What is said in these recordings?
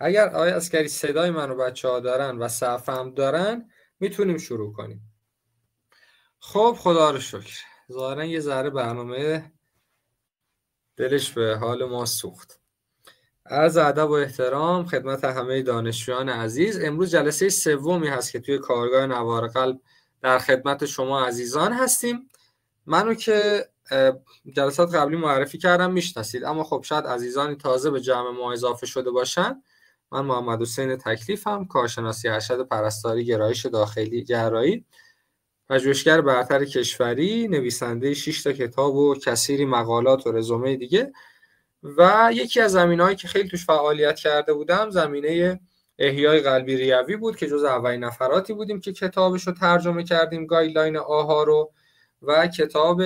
اگر آقای عسکری صدای منو بچه‌ها دارن و صفم دارن میتونیم شروع کنیم. خب خدا رو شکر، ظاهرا یه ذره برنامه دلش به حال ما سوخت. عرض ادب و احترام خدمت همه دانشجویان عزیز. امروز جلسه سومی هست که توی کارگاه نوار قلب در خدمت شما عزیزان هستیم. منو که جلسات قبلی معرفی کردم میشناسید، اما خب شاید عزیزانی تازه به جمع ما اضافه شده باشن. من محمد حسین تکلیفم، کارشناسی ارشد پرستاری گرایش داخلی گرایی، پژوهشگر برتر کشوری، نویسنده 6 تا کتاب و کثیری مقالات و رزومه دیگه. و یکی از زمینه‌هایی که خیلی توش فعالیت کرده بودم زمینه احیای قلبی ریوی بود که جز اولین نفراتی بودیم که کتابش رو ترجمه کردیم، گایدلاین آها رو، و کتاب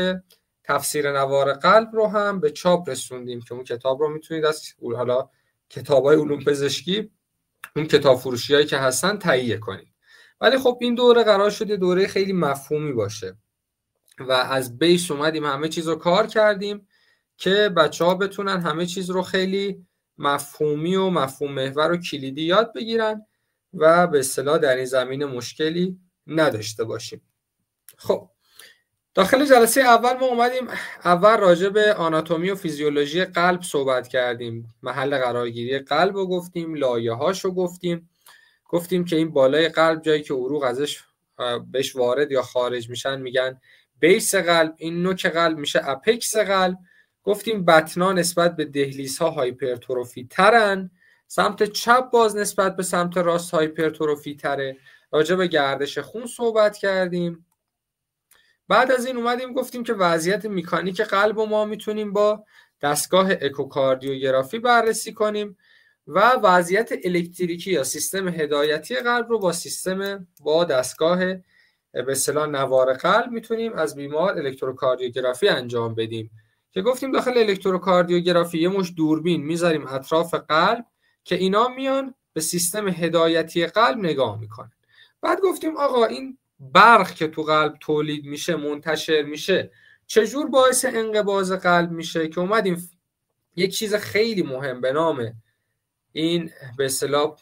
تفسیر نوار قلب رو هم به چاپ رسوندیم که اون کتاب رو میتونید از حالا کتاب‌های علوم پزشکی اون کتاب فروشی‌هایی که هستن تهیه کنید. ولی خب این دوره قرار شده دوره خیلی مفهومی باشه و از بیس اومدیم همه چیز رو کار کردیم که بچه‌ها بتونن همه چیز رو خیلی مفهومی و مفهوم محور و کلیدی یاد بگیرن و به اصطلاح در این زمینه مشکلی نداشته باشیم. خب داخل جلسه اول ما اومدیم اول راجع به آناتومی و فیزیولوژی قلب صحبت کردیم، محل قرارگیری قلب رو گفتیم، لایه‌هاش رو گفتیم که این بالای قلب جایی که عروق ازش بهش وارد یا خارج میشن میگن بیس قلب، این نوک قلب میشه اپکس قلب. گفتیم بطنا نسبت به دهلیزها هایپرتروفی ترن، سمت چپ باز نسبت به سمت راست هایپرتروفی تره. راجع به گردش خون صحبت کردیم. بعد از این اومدیم گفتیم که وضعیت میکانیک قلب ما میتونیم با دستگاه اکوکاردیوگرافی بررسی کنیم و وضعیت الکتریکی یا سیستم هدایتی قلب رو با دستگاه به اصطلاح نوار قلب میتونیم از بیمار الکتروکاردیوگرافی انجام بدیم که گفتیم داخل الکتروکاردیوگرافی یه مش دوربین میذاریم اطراف قلب که اینا میان به سیستم هدایتی قلب نگاه میکنن. بعد گفتیم آقا این برق که تو قلب تولید میشه منتشر میشه چجور باعث انقباض قلب میشه که اومدیم یک چیز خیلی مهم به نام این به اصطلاح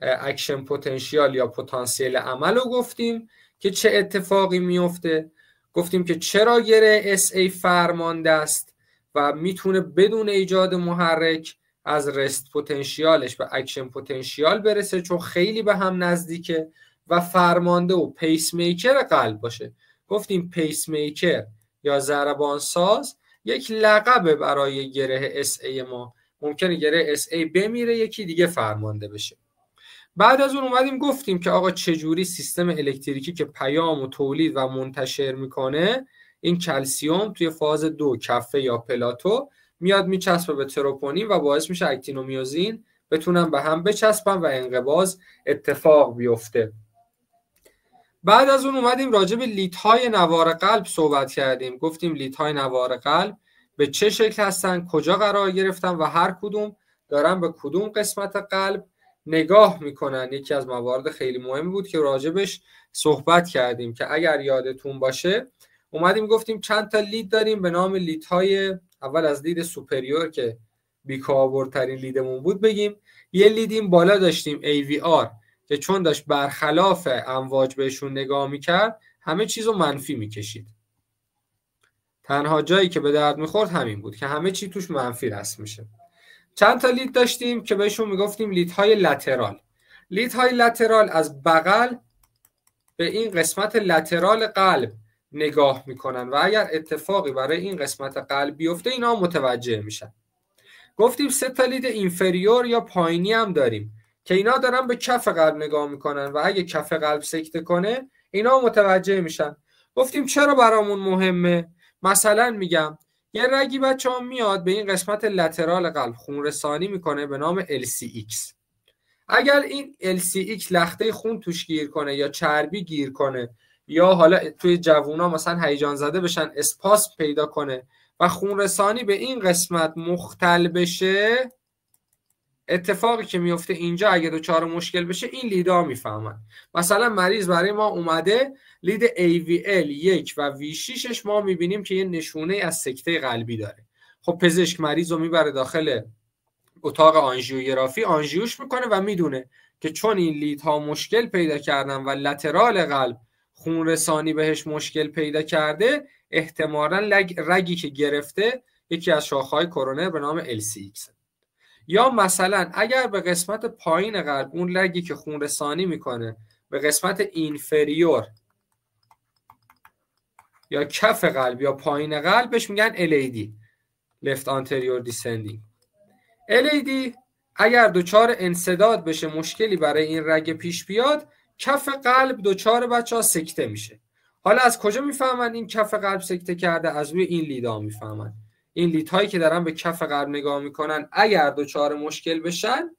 اکشن پتانسیال یا پتانسیل عمل رو گفتیم که چه اتفاقی میفته. گفتیم که چرا گره SA فرمانده است و میتونه بدون ایجاد محرک از رست پتانسیالش به اکشن پتانسیال برسه چون خیلی به هم نزدیکه و فرمانده و پیس میکر قلب باشه. گفتیم پیس میکر یا ضربان ساز یک لقبه برای گره SA ما. ممکنه گره SA بمیره یکی دیگه فرمانده بشه. بعد از اون اومدیم گفتیم که آقا چجوری سیستم الکتریکی که پیام و تولید و منتشر میکنه، این کلسیوم توی فاز 2 کفه یا پلاتو میاد میچسبه به تروپونین و باعث میشه اکتین و میوزین بتونن به هم بچسبن و انقباض اتفاق بیفته. بعد از اون اومدیم راجع به لیدهای نوار قلب صحبت کردیم. گفتیم لیدهای نوار قلب به چه شکل هستن، کجا قرار گرفتن و هر کدوم دارن به کدوم قسمت قلب نگاه میکنن. یکی از موارد خیلی مهمی بود که راجبش صحبت کردیم که اگر یادتون باشه اومدیم گفتیم چند تا لید داریم به نام لیدهای، اول از لید سوپریور که بیکاربردترین لیدمون بود بگیم. یه لید این بالا داشتیم AVR که چون داشت برخلاف امواج بهشون نگاه میکرد همه چیزو منفی میکشید. تنها جایی که به درد میخورد همین بود که همه چی توش منفی رسم میشه. چند تا لید داشتیم که بهشون میگفتیم لیدهای لترال. لیدهای لترال از بغل به این قسمت لترال قلب نگاه میکنن و اگر اتفاقی برای این قسمت قلب بیفته اینا متوجه میشن. گفتیم 3 تا لید اینفریور یا پایینی هم داریم که اینا دارن به کف قلب نگاه میکنن و اگه کف قلب سکته کنه اینا متوجه میشن. گفتیم چرا برامون مهمه؟ مثلا میگم یه رگی بچه‌ها میاد به این قسمت لترال قلب خون رسانی میکنه به نام LCX. اگر این LCX لخته خون توش گیر کنه یا چربی گیر کنه یا حالا توی جوونا مثلا هیجان زده بشن اسپاسم پیدا کنه و خون رسانی به این قسمت مختل بشه، اتفاقی که میفته اینجا اگه دچار مشکل بشه این لیدا میفهمن. مثلا مریض برای ما اومده لید AVL 1 و V6ش ما میبینیم که یه نشونه از سکته قلبی داره. خب پزشک مریض رو میبره داخل اتاق آنژیوگرافی آنژیوش میکنه و میدونه که چون این لیدها مشکل پیدا کردن و لترال قلب خون رسانی بهش مشکل پیدا کرده، احتمالاً رگی که گرفته یکی از شاخه‌های کرونر به نام LCX. یا مثلا اگر به قسمت پایین قلب اون رگی که خون رسانی میکنه به قسمت اینفریور یا کف قلب یا پایین قلبش میگن LAD left anterior descending. LAD اگر دچار انسداد بشه، مشکلی برای این رگ پیش بیاد، کف قلب دچار بچه‌ها سکته میشه. حالا از کجا میفهمن این کف قلب سکته کرده؟ از روی این لیدها میفهمن. این لیدهایی که دارن به کف قلب نگاه میکنن اگر دچار مشکل بشن،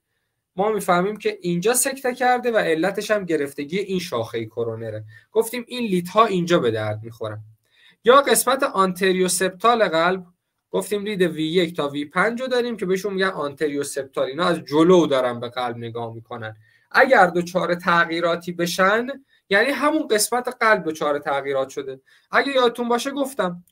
ما میفهمیم که اینجا سکته کرده و علتش هم گرفتگی این شاخه کرونره. گفتیم این لیدها اینجا به درد میخورن. یا قسمت آنتریو سپتال قلب، گفتیم لید V1 تا V5 رو داریم که بهشون میگن آنتریو سپتال. اینا از جلو دارن به قلب نگاه میکنن. اگر دچار تغییراتی بشن، یعنی همون قسمت قلب دچار تغییرات شده. اگه یادتون باشه گفتم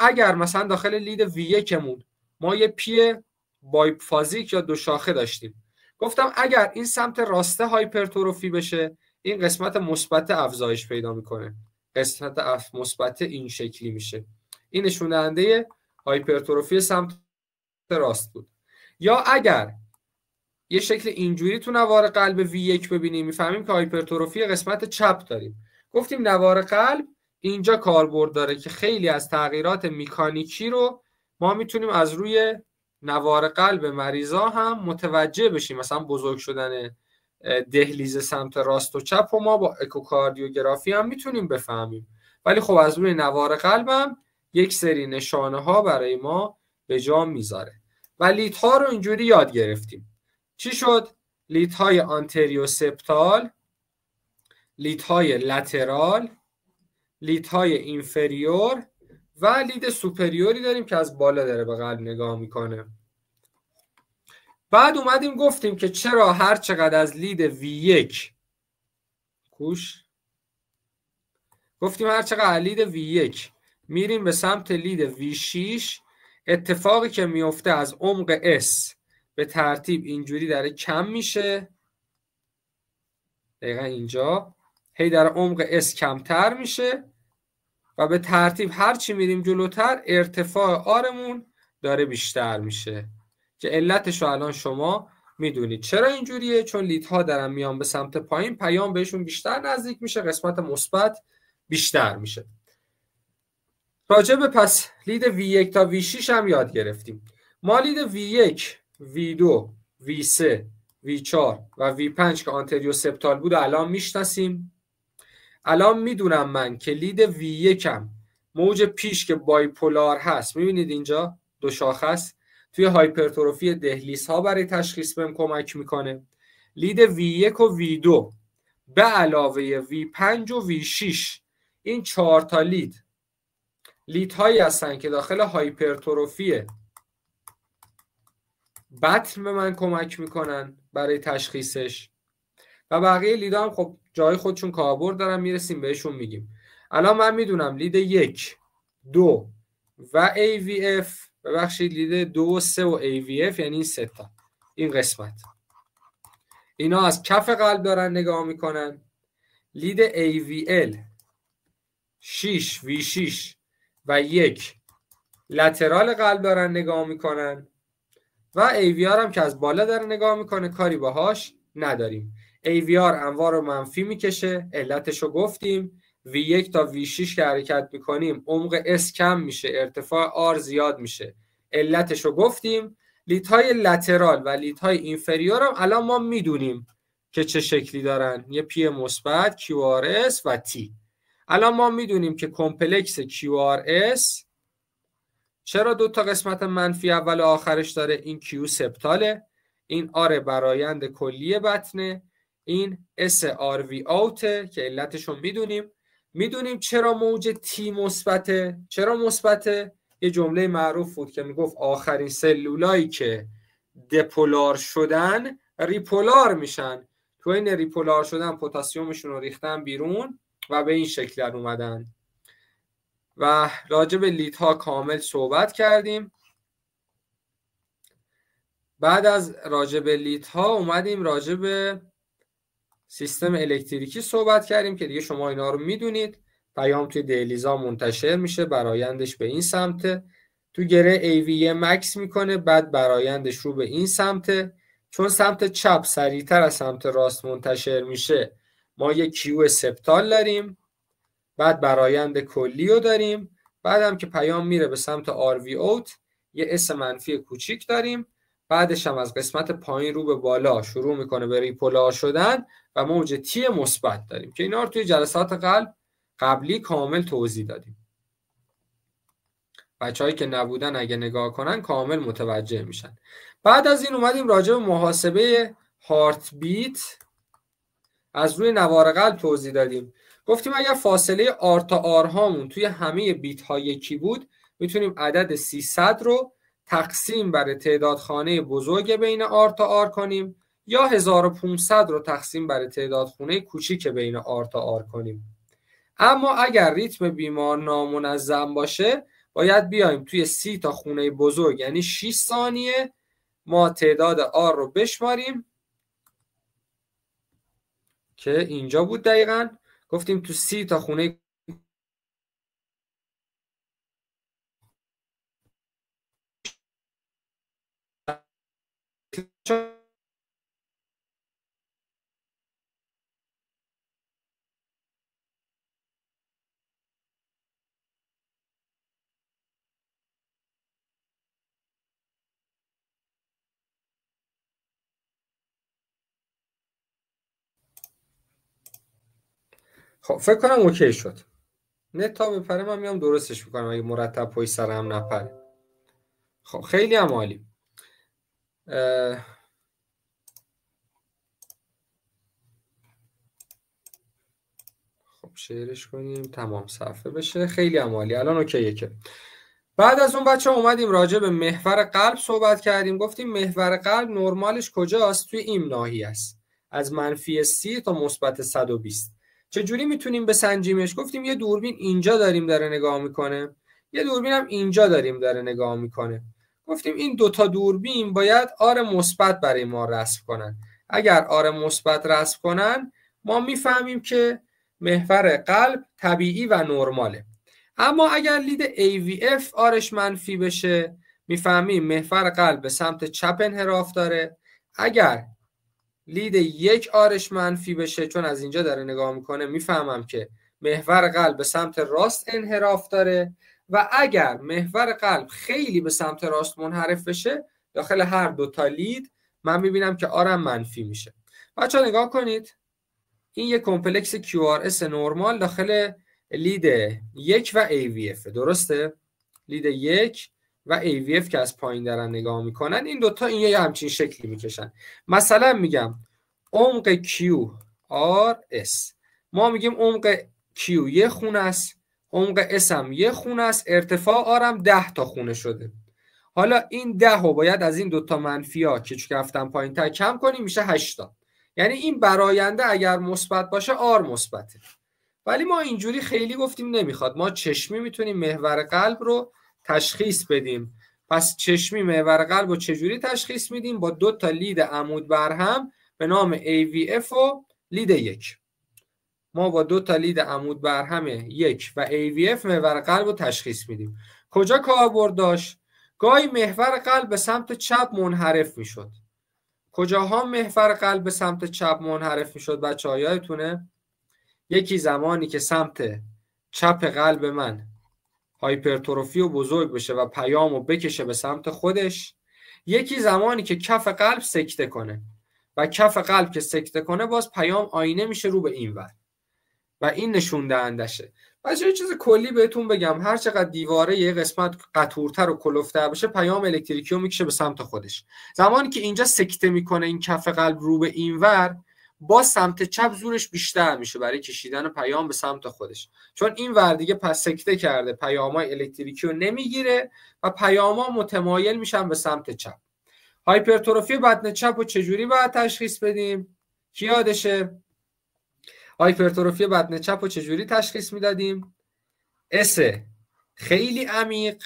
اگر مثلا داخل لید V1 مون ما یه پی بایپفازیک یا دو شاخه داشتیم، گفتم اگر این سمت راسته هایپرتروفی بشه، این قسمت مثبت افزایش پیدا میکنه. قسمت مثبت این شکلی میشه. این نشون دهنده هایپرتروفی سمت راست بود. یا اگر یه شکل اینجوری تو نوار قلب V1 ببینیم، میفهمیم که هایپرتروفی قسمت چپ داریم. گفتیم نوار قلب اینجا کاربرد داره که خیلی از تغییرات میکانیکی رو ما میتونیم از روی نوار قلب مریضا هم متوجه بشیم. مثلا بزرگ شدن دهلیز سمت راست و چپ و ما با اکوکاردیوگرافی هم میتونیم بفهمیم. ولی خب از روی نوار قلبم یک سری نشانه ها برای ما به جا میذاره. و لیدها رو اینجوری یاد گرفتیم. چی شد؟ لیدهای آنتریو سپتال، لیدهای لترال، لیدهای اینفریور و لید سوپریوری داریم که از بالا داره به قلب نگاه میکنه. بعد اومدیم گفتیم که چرا هر چقدر از لید V1 گفتیم هر چقدر از لید V1 میریم به سمت لید V6، اتفاقی که میفته از عمق S به ترتیب اینجوری داره کم میشه. دقیقا اینجا هی در عمق S کمتر میشه و به ترتیب هرچی میریم جلوتر ارتفاع آرمون داره بیشتر میشه که علتش رو الان شما میدونید. چرا اینجوریه؟ چون لیدها دارن میان به سمت پایین، پیام بهشون بیشتر نزدیک میشه، قسمت مثبت بیشتر میشه. راجب پس لید V1 تا V6 هم یاد گرفتیم. ما لید V1، V2، V3، V4 و V5 که آنتریو سپتال بود الان میشناسیم. الان میدونم من که لید V1 هم موج پیش که بایپولار هست، میبینید اینجا دو شاخه است، توی هایپرتروفی دهلیز ها برای تشخیص بهم کمک میکنه. لید V1 و V2 به علاوه V5 و V6، این 4 تا لیدهایی هستن که داخل هایپرتروفی بطن به من کمک میکنن برای تشخیصش و بقیه لیدها هم خب جای خودشون کاربرد دارن، میرسیم بهشون میگیم. الان من میدونم لید 1، 2 و AVF، ببخشید لید 2 و 3 و AVF یعنی این 3 تا، این قسمت اینا از کف قلب دارن نگاه میکنن. لید AVL 6 V6 و 1 لترال قلب دارن نگاه میکنن و AVR هم که از بالا داره نگاه میکنه، کاری باهاش نداریم. AVR انوار رو منفی میکشه، علتش رو گفتیم. V1 تا V6 که حرکت میکنیم عمق S کم میشه، ارتفاع R زیاد میشه، علتش رو گفتیم. لیدهای لترال و لیدهای اینفریور هم الان ما میدونیم که چه شکلی دارن، یه پی مثبت QRS و T. الان ما میدونیم که کمپلکس QRS چرا 2 تا قسمت منفی اول و آخرش داره؟ این Q سپتاله، این R برایند کلی بطنه، این S RV اوته که علتش رو میدونیم چرا موج T مثبته. چرا مثبته؟ یه جمله معروف بود که میگفت آخرین سلولایی که دپولار شدن ریپولار میشن. تو این ریپولار شدن پتاسیمشون رو ریختن بیرون و به این شکل اومدن. و راجع به لیدها کامل صحبت کردیم. بعد از راجب لیدها اومدیم راجب سیستم الکتریکی صحبت کردیم که دیگه شما اینا رو میدونید. پیام توی دیلیزا منتشر میشه، برایندش به این سمته، تو گره AVM مکس میکنه، بعد برایندش رو به این سمته. چون سمت چپ سریعتر از سمت راست منتشر میشه، ما یه کیو سپتال داریم، بعد برایند کلی رو داریم، بعد هم که پیام میره به سمت RV out یه اس منفی کوچیک داریم، بعدش هم از قسمت پایین رو به بالا شروع میکنه به ریپولار شدن و موج تی مثبت داریم که اینا رو توی جلسات قبلی کامل توضیح دادیم. بچه‌هایی که نبودن اگه نگاه کنن کامل متوجه میشن. بعد از این اومدیم راجع به محاسبه هارت بیت از روی نوار قلب توضیح دادیم. گفتیم اگر فاصله آر تا آر هامون توی همه بیت ها یکی بود، میتونیم عدد 300 رو تقسیم بر تعداد خانه بزرگ بین آر تا آر کنیم، یا 1500 رو تقسیم بر تعداد خانه کوچیک بین آر تا آر کنیم. اما اگر ریتم بیمار نامنظم باشه، باید بیایم توی 30 تا خونه بزرگ یعنی 6 ثانیه ما تعداد آر رو بشماریم که اینجا بود. دقیقاً گفتیم تو 30 تا خونه خب فکر کنم اوکی شد. نت تا بپره من میام درستش میکنم اگه مرتب پشت سر هم نپره. خب خیلی هم عالی. خب شیرش کنیم تمام صفحه بشه. خیلی هم عالی. الان اوکیه. که بعد از اون بچه اومدیم راجع به محور قلب صحبت کردیم. گفتیم محور قلب نرمالش کجاست؟ توی این ناحیه است، از -30 تا مثبت 120. چجوری میتونیم بسنجیمش؟ گفتیم یه دوربین اینجا داریم داره نگاه میکنه، یه دوربین هم اینجا داریم داره نگاه میکنه. گفتیم این دوتا دوربین باید آر مثبت برای ما رسم کنن. اگر آر مثبت رسم کنن ما میفهمیم که محور قلب طبیعی و نرماله. اما اگر لید AVF آرش منفی بشه، میفهمیم محور قلب به سمت چپ انحراف داره. اگر لید 1 آرش منفی بشه، چون از اینجا داره نگاه میکنه، میفهمم که محور قلب به سمت راست انحراف داره. و اگر محور قلب خیلی به سمت راست منحرف بشه، داخل هر دوتا لید من میبینم که آرم منفی میشه. بچه ها نگاه کنید، این یک کمپلکس QRS نورمال داخل لید 1 و AVF، درسته؟ لید 1 و AVF که از پایین دارن نگاه میکنن، این دوتا این یه همچین شکلی میکشن. مثلا میگم عمق QRS، ما میگیم عمق Q یه خونه است، عمق S هم یه خونه است، ارتفاع R هم 10 تا خونه شده. حالا این 10 رو باید از این دوتا منفی ها که چون رفتن پایین تر کم کنیم، میشه 8 تا. یعنی این براینده اگر مثبت باشه آر مثبته. ولی ما اینجوری خیلی گفتیم نمیخواد، ما چشمی میتونیم محور قلب رو تشخیص بدیم. پس چشمی محور قلب رو چجوری تشخیص میدیم؟ با 2 تا لید عمود برهم به نام AVF و لید 1. ما با 2 تا لید عمود برهم 1 و AVF محور قلب رو تشخیص میدیم. کجا کاربرد داشت؟ گاهی محور قلب به سمت چپ منحرف میشد. کجاها محور قلب به سمت چپ منحرف میشد بچه‌ها یادتونه؟ یکی زمانی که سمت چپ قلب من هایپرتروفی و بزرگ بشه و پیامو بکشه به سمت خودش، یکی زمانی که کف قلب سکته کنه و کف قلب که سکته کنه باز پیام آینه میشه رو به این ور و این نشون دهندشه. بچه‌ها یه چیز کلی بهتون بگم، هر چقدر دیواره یه قسمت قطورتر و کلفتر بشه پیام الکتریکی رو میکشه به سمت خودش. زمانی که اینجا سکته میکنه این کف قلب رو به این ور، با سمت چپ زورش بیشتر میشه برای کشیدن پیام به سمت خودش، چون این ور دیگه پس سکته کرده، پیامای الکتریکی رو نمیگیره و پیاما متمایل میشن به سمت چپ. هایپرتروفی بدن چپ رو چجوری باید تشخیص بدیم؟ کی یادشه؟ هایپرتروفی بدن چپ رو چجوری تشخیص میدادیم؟ اس خیلی عمیق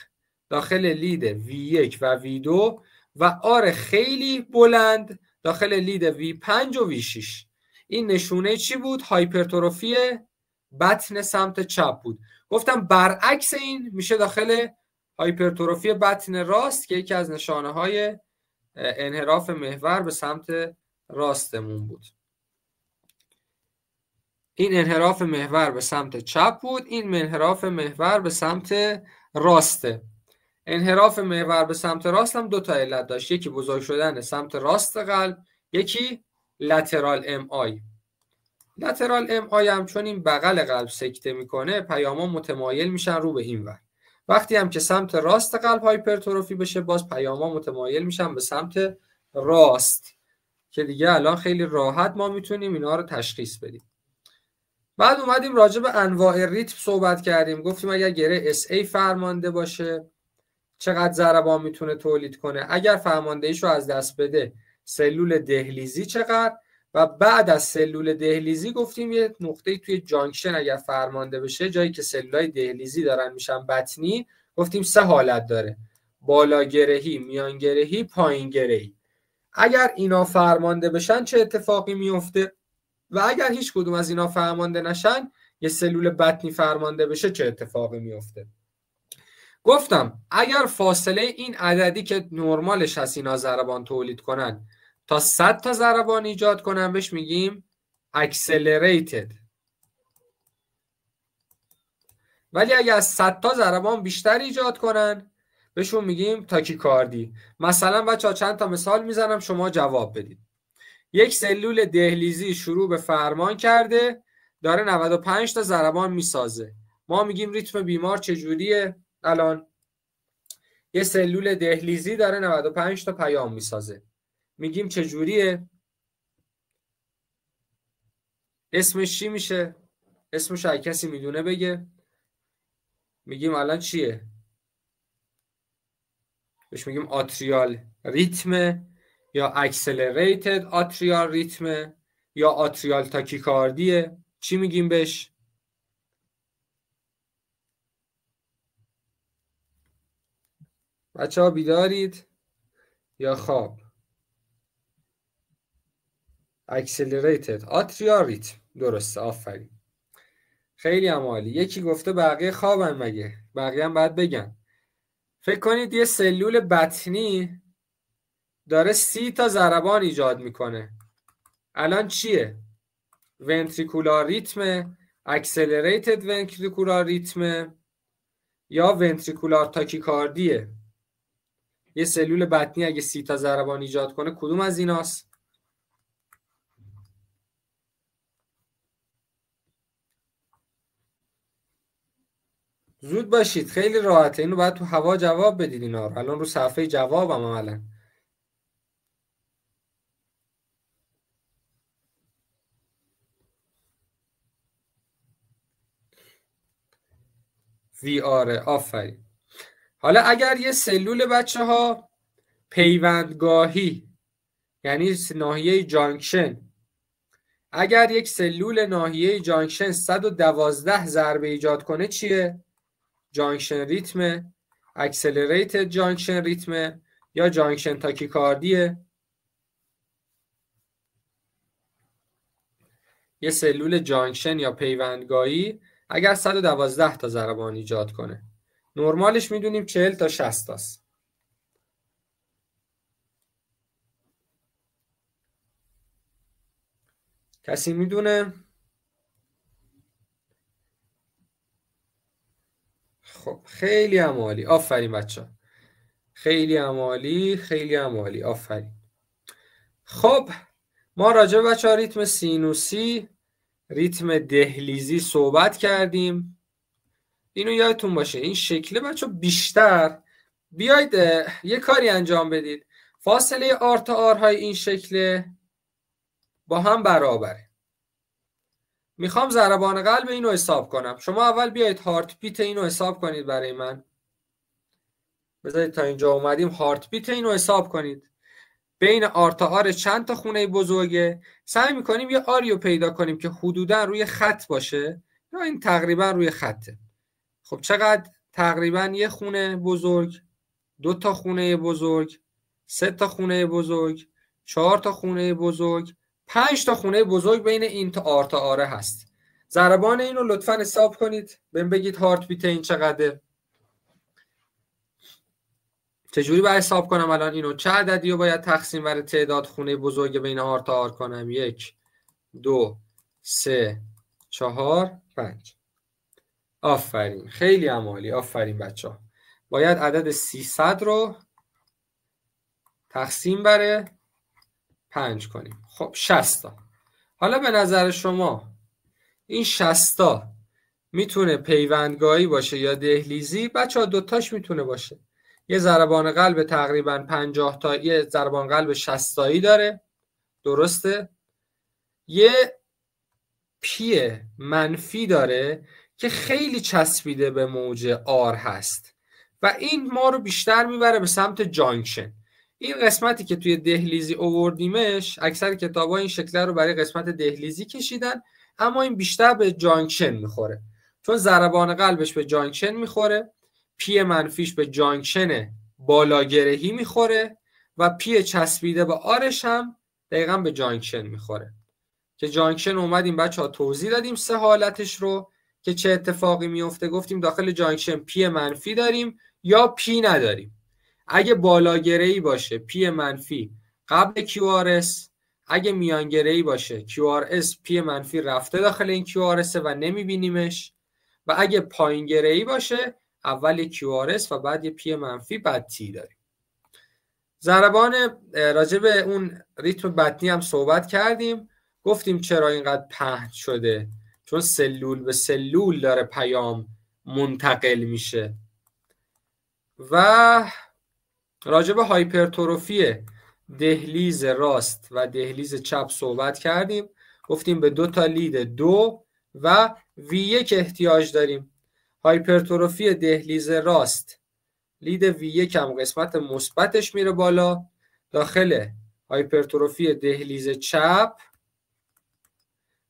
داخل لید V1 و V2 و آر خیلی بلند داخل لید V5 و V6. این نشونه چی بود؟ هایپرتروفی بطن سمت چپ بود. گفتم برعکس این میشه داخل هایپرتروفی بطن راست که یکی از نشانه های انحراف محور به سمت راستمون بود. این انحراف محور به سمت چپ بود، این انحراف محور به سمت راسته. انحراف محور به سمت راست هم دو تا علت داشت، یکی بزرگ شدن سمت راست قلب، یکی لترال ام آی. لترال ام آی هم چون این بغل قلب سکته میکنه پیاما متمایل میشن رو به این ور. وقتی هم که سمت راست قلب هایپرتروفی بشه باز پیاما متمایل میشن به سمت راست که دیگه الان خیلی راحت ما میتونیم اینا رو تشخیص بدیم. بعد اومدیم راجع به انواع ریتم صحبت کردیم، گفتیم اگر گره SA فرمانده باشه چقدر ضربان میتونه تولید کنه، اگر فرماندهیش رو از دست بده سلول دهلیزی چقدر، و بعد از سلول دهلیزی گفتیم یه نقطه‌ای توی جانکشن اگر فرمانده بشه، جایی که سلولای دهلیزی دارن میشن بطنی، گفتیم 3 حالت داره: بالا گرهی، میان گرهی، پایین گرهی. اگر اینا فرمانده بشن چه اتفاقی میفته و اگر هیچ کدوم از اینا فرمانده نشن، یه سلول بطنی فرمانده بشه چه اتفاقی میفته. گفتم اگر فاصله این عددی که نرمالش هست اینا ضربان تولید کنن تا 100 تا ضربان ایجاد کنن بهش میگیم accelerated. ولی اگر از 100 تا ضربان بیشتر ایجاد کنن بهشون میگیم تاکیکاردی. مثلا بچه‌ها چند تا مثال میزنم شما جواب بدید. یک سلول دهلیزی شروع به فرمان کرده، داره 95 تا ضربان میسازه. ما میگیم ریتم بیمار چجوریه؟ الان یه سلول دهلیزی داره 95 تا پیام میسازه، میگیم چجوریه؟ اسمش چی میشه؟ اسمش اگه کسی میدونه بگه. میگیم الان چیه؟ بهش میگیم آتریال ریتم یا اکسلریتد آتریال ریتم یا آتریال تاکیکاردیه. چی میگیم بهش؟ بچه ها بیدارید یا خواب؟ اکسلریتد آتریال ریتم، درسته، آفرین، خیلی هم عالی. یکی گفته بقیه خوابن، مگه بقیه هم باید بگن. فکر کنید یه سلول بطنی داره 30 تا ضربان ایجاد میکنه، الان چیه؟ ونتریکولار ریتم، اکسلریتد ونتریکولار ریتم یا ونتریکولار تاکیکاردیه؟ یه سلول بطنی اگه 30 تا ضربان ایجاد کنه کدوم از ایناست؟ زود باشید، خیلی راحته، اینو باید تو هوا جواب بدید. اینا رو الان رو صفحه جوابم عملاً. وی آره، آفرین. حالا اگر یه سلول بچه ها پیوندگاهی، یعنی ناحیه جانکشن، اگر یک سلول ناحیه جانکشن 112 ضربه ایجاد کنه چیه؟ جانکشن ریتم، اکسلریتد جانکشن ریتم یا جانکشن تاکیکاردیه؟ یه سلول جانکشن یا پیوندگاهی اگر 112 تا ضربان ایجاد کنه، نرمالش میدونیم 40 تا 60 تاست. کسی میدونه؟ خب خیلی هم عالی، آفرین بچه، خیلی هم عالی، خیلی هم عالی، آفرین. خب ما راجع به بچه ریتم سینوسی، ریتم دهلیزی صحبت کردیم. اینو یادتون باشه این شکل بچه بیشتر بیاید یه کاری انجام بدید، فاصله آر تا آرهای این شکل با هم برابره. میخوام ضربان قلب اینو حساب کنم. شما اول بیایید هارت بیت اینو حساب کنید برای من. بذارید تا اینجا اومدیم هارت بیت اینو حساب کنید. بین آر تا آر چند تا خونه بزرگه؟ سعی میکنیم یه آریو پیدا کنیم که حدودا روی خط باشه یا این تقریبا روی خطه. خب چقدر تقریبا یه خونه بزرگ؟ 2 تا خونه بزرگ، 3 تا خونه بزرگ، 4 تا خونه بزرگ، 5 تا خونه بزرگ بین این تا آر تا آره هست. ضربان اینو لطفاً حساب کنید. بهم بگید هارت بیت این چقدره. چجوری باید حساب کنم الان اینو؟ چه عددی رو باید تقسیم بر تعداد خونه بزرگ بین آر تا آر کنم؟ 1 2 3 4 5. آفرین، خیلی عالی. آفرین بچه‌ها. باید عدد 300 رو تقسیم بر 5 کنیم. خب 60 تا. حالا به نظر شما این 60 تا میتونه پیوندگاهی باشه یا دهلیزی؟ بچه‌ها دوتاش میتونه باشه. یه ضربان قلب تقریبا 50 تا، یه ضربان قلب 60 تایی داره. درسته؟ یه پی منفی داره که خیلی چسبیده به موج آر هست و این ما رو بیشتر میبره به سمت جانکشن. این قسمتی که توی دهلیزی آوردیمش، اکثر کتاب‌ها این شکل رو برای قسمت دهلیزی کشیدن، اما این بیشتر به جانکشن میخوره، چون ضربان قلبش به جانکشن میخوره، پی منفیش به جانکشن بالاگرهی میخوره و پی چسبیده به آرش هم دقیقاً به جانکشن میخوره. که جانکشن اومدیم بچه ها توضیح دادیم 3 حالتش رو که چه اتفاقی میفته. گفتیم داخل جانکشن پی منفی داریم یا پی نداریم. اگه بالاگره‌ای باشه پی منفی قبل QRS، اگه میانگره‌ای باشه QRS پی منفی رفته داخل این QRS و نمیبینیمش، و اگه پایینگره‌ای باشه اول QRS و بعد یه پی منفی بعد تی داریم. ضربان راجع به اون ریتم بطنی هم صحبت کردیم. گفتیم چرا اینقدر پهن شده، چون سلول به سلول داره پیام منتقل میشه. و راجع به هایپرتروفی دهلیز راست و دهلیز چپ صحبت کردیم. گفتیم به 2 تا لید 2 و V1 احتیاج داریم. هایپرتروفی دهلیز راست، لید V1 هم قسمت مثبتش میره بالا. داخل هایپرتروفی دهلیز چپ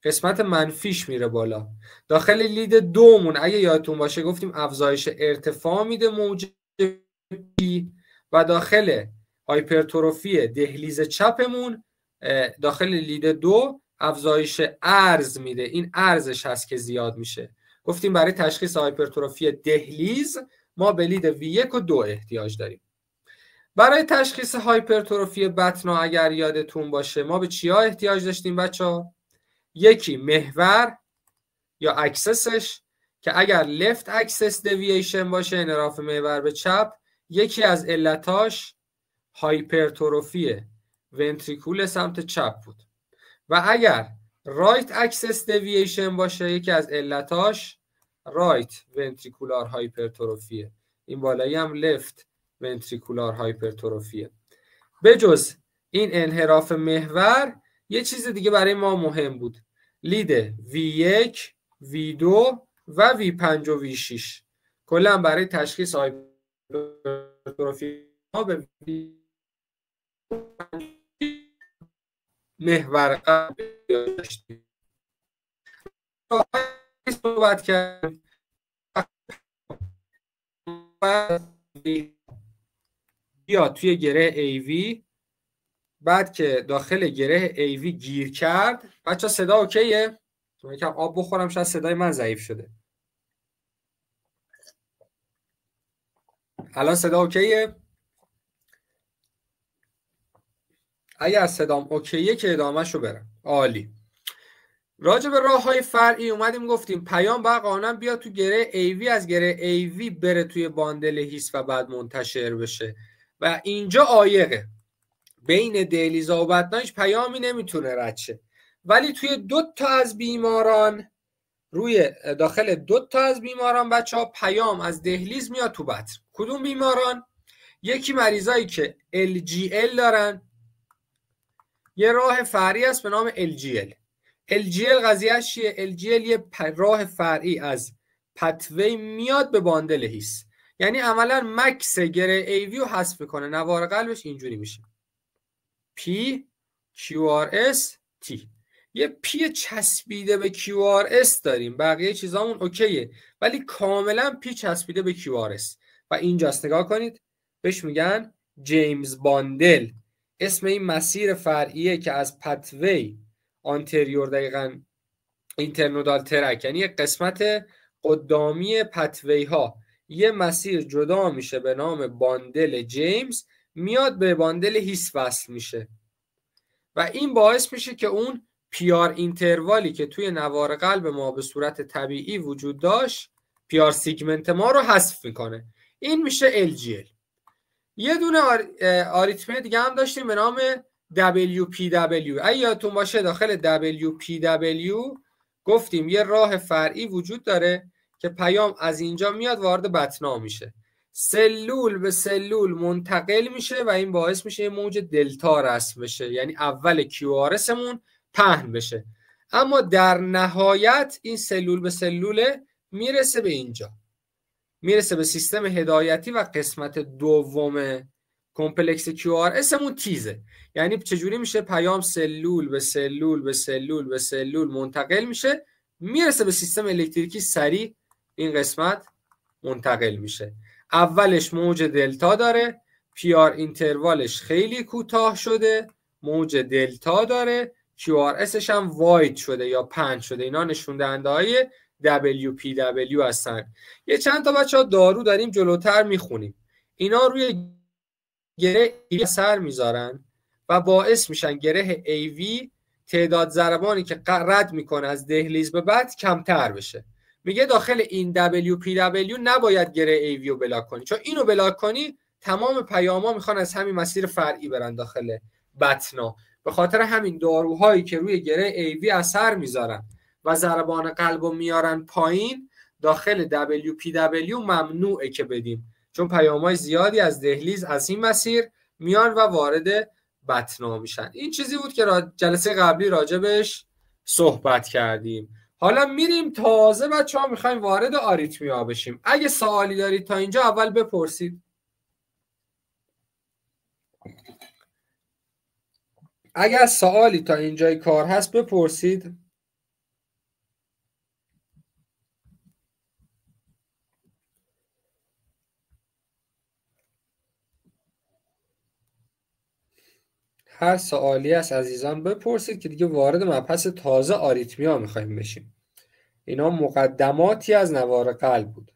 قسمت منفیش میره بالا. داخل لید دومون اگه یادتون باشه گفتیم افزایش ارتفاع میده موج پی، و داخل هایپرتروفی دهلیز چپمون داخل لید 2 افزایش عرض میده. این عرضش هست که زیاد میشه. گفتیم برای تشخیص هایپرتروفی دهلیز ما به لید V1 و 2 احتیاج داریم. برای تشخیص هایپرتروفی بطن اگر یادتون باشه ما به چیا احتیاج داشتیم بچه‌ها؟ یکی محور یا اکسسش که اگر لفت اکسس دیوییشن باشه، انحراف محور به چپ، یکی از علتاش هایپرتروفی ونتریکول سمت چپ بود. و اگر رایت اکسس دیوییشن باشه یکی از علتاش رایت ونتریکولار هایپرتروفیه. این بالایی هم لفت ونتریکولار هایپرتروفیه. به جز این انحراف محور یه چیز دیگه برای ما مهم بود، لید V1 V2 و V5 و V6. کلا برای تشخیص هایپرتروفی ما به محور قلب داشتیم. صحبت کردیم بیاد توی گره AV، بعد که داخل گره AV گیر کرد. بچه صدا اوکیه؟ من یکم آب بخورم، شاید صدای من ضعیف شده. الان صدا اوکیه؟ اگر صدام اوکیه که ادامهشو برم. عالی. راجع به راه‌های فرعی اومدیم گفتیم پیام باید قانونا بیاد تو گره AV، از گره AV بره توی باندل هیس و بعد منتشر بشه و اینجا عایقه. بین دهلیزا و بطنش پیامی نمیتونه رد شه، ولی توی 2 تا از بیماران، روی داخل 2 تا از بیماران بچه‌ها پیام از دهلیز میاد تو بطن. کدوم بیماران؟ یکی مریضایی که LGL دارن، یه راه فرعی است به نام LGL. LGL قضیهش چیه؟ LGL یه راه فرعی از پتوی میاد به باندل هیس، یعنی عملا مکس گره AV رو حذف میکنه. نوار قلبش اینجوری میشه P QRS T. یه پی چسبیده به QRS داریم، بقیه چیزامون اوکیه، ولی کاملا پی چسبیده به QRS و اینجاست. نگاه کنید بهش میگن جیمز باندل اسم این مسیر فرعیه که از پتوی آنتریور، دقیقاً اینترنودال ترک، یعنی قسمت قدامی پتوی ها یه مسیر جدا میشه به نام باندل جیمز، میاد به باندل هیس وصل میشه و این باعث میشه که اون پیار اینتروالی که توی نوار قلب ما به صورت طبیعی وجود داشت، پیار سیگمنت ما رو حذف میکنه. این میشه LGL. یه دونه آریتمی دیگه هم داشتیم به نام WPW. اگه یادتون باشه داخل WPW گفتیم یه راه فرعی وجود داره که پیام از اینجا میاد وارد بطنا میشه، سلول به سلول منتقل میشه و این باعث میشه یه موج دلتا رسم بشه، یعنی اول QRS مون پهن بشه. اما در نهایت این سلول به سلول میرسه به اینجا، میرسه به سیستم هدایتی و قسمت دوم کمپلکس QRS مون تیزه. یعنی چجوری میشه پیام سلول به سلول به سلول به سلول منتقل میشه، میرسه به سیستم الکتریکی، سریع این قسمت منتقل میشه. اولش موج دلتا داره، پیار اینتروالش خیلی کوتاه شده، موج دلتا داره، QRSش هم واید شده یا پنج شده. اینا نشون دهنده های WPW هستن. یه چند تا بچه ها دارو داریم جلوتر میخونیم، اینا روی گره اثر میذارن و باعث میشن گره AV تعداد ضربانی که رد میکنه از دهلیز به بعد کمتر بشه. میگه داخل این WPW نباید گره AV رو بلاک کنی، چون اینو بلاک کنی تمام پیاما میخوان از همین مسیر فرعی برن داخل بطنا. به خاطر همین داروهایی که روی گره AV اثر میذارن و ضربان قلب رو میارن پایین داخل WPW ممنوعه که بدیم، چون پیام‌های زیادی از دهلیز از این مسیر میان و وارد بطنا میشن. این چیزی بود که جلسه قبلی راجبش صحبت کردیم. حالا میریم تازه بچه‌ها میخوایم وارد آریتمیا بشیم. اگه سوالی دارید تا اینجا اول بپرسید. اگر سوالی تا اینجای کار هست بپرسید. هر سوالی هست عزیزان بپرسید که دیگه وارد مبحث تازه آریتمیا میخوایم بشیم. اینا مقدماتی از نوار قلب بود.